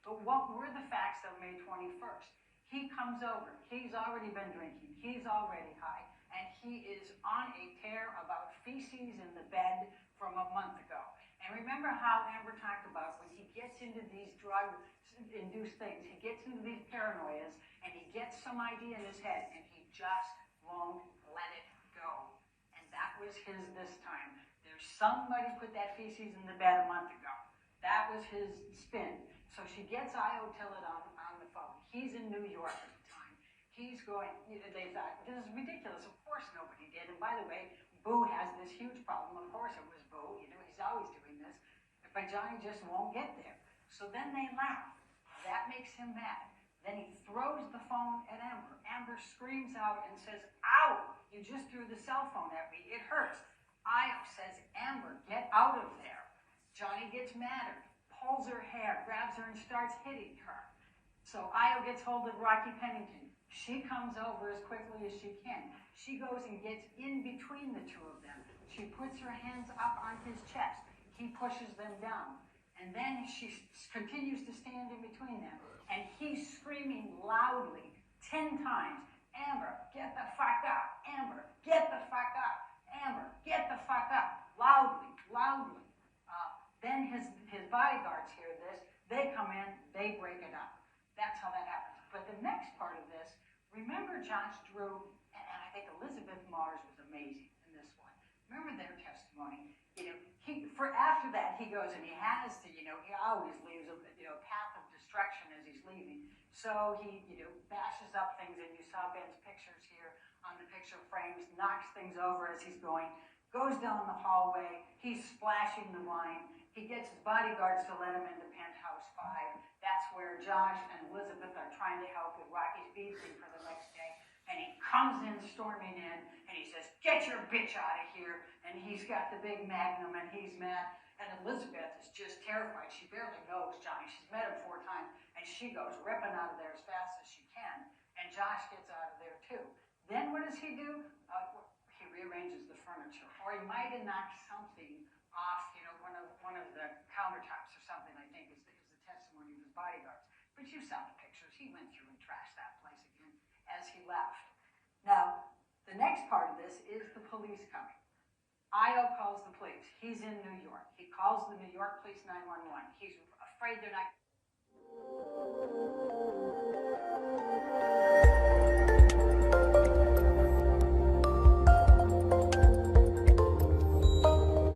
But what were the facts of May 21st? He comes over. He's already been drinking. He's already high. And he is on a tear about feces in the bed from a month ago. And remember how Amber talked about when he gets into these drug-induced things, he gets into these paranoias, and he gets some idea in his head, and he just won't let it go. And that was his this time. There's somebody put that feces in the bed a month ago. That was his spin. So she gets Io Tillett on the phone. He's in New York at the time. He's going, they thought, this is ridiculous. Of course nobody did. And by the way, Boo has this huge problem. Of course it was Boo. You know, he's always doing this. But Johnny just won't get there. So then they laugh. That makes him mad. Then he throws the phone at Amber. Amber screams out and says, "Ow, you just threw the cell phone at me. It hurts." Io says, "Amber, get out of there." Johnny gets madder, pulls her hair, grabs her and starts hitting her. So Io gets hold of Rocky Pennington. She comes over as quickly as she can. She goes and gets in between the two of them. She puts her hands up on his chest. He pushes them down. And then she continues to stand in between them. And he's screaming loudly 10 times, "Amber, get the fuck up. Amber, get the fuck up. Amber, get the fuck up." Loudly, loudly. Then his bodyguards hear this. They come in. They break it up. That's how that happens. But the next part of this, remember Josh Drew, and I think Elizabeth Mars was amazing in this one. Remember their testimony. You know, after that, he goes and he has to, you know, he always leaves a path of destruction as he's leaving. So he, bashes up things, and you saw Ben's pictures here on the picture frames, knocks things over as he's going, goes down the hallway, he's splashing the wine. He gets his bodyguards to let him into penthouse 5. That's where Josh and Elizabeth are trying to help with Rocky's bead thing for the next day. And he comes in, storming in, and he says, "Get your bitch out of here." And he's got the big magnum, and he's mad. And Elizabeth is just terrified. She barely knows Johnny. She's met him 4 times, and she goes ripping out of there as fast as she can. And Josh gets out of there, too. Then what does he do? He rearranges the furniture. Or he might have knocked something off, one of the countertops or something, I think, is the testimony of his bodyguards. But you saw the pictures. He went through and trashed that place again as he left. Now, the next part of this is the police coming. Io calls the police. He's in New York. He calls the New York Police 911. He's afraid they're not...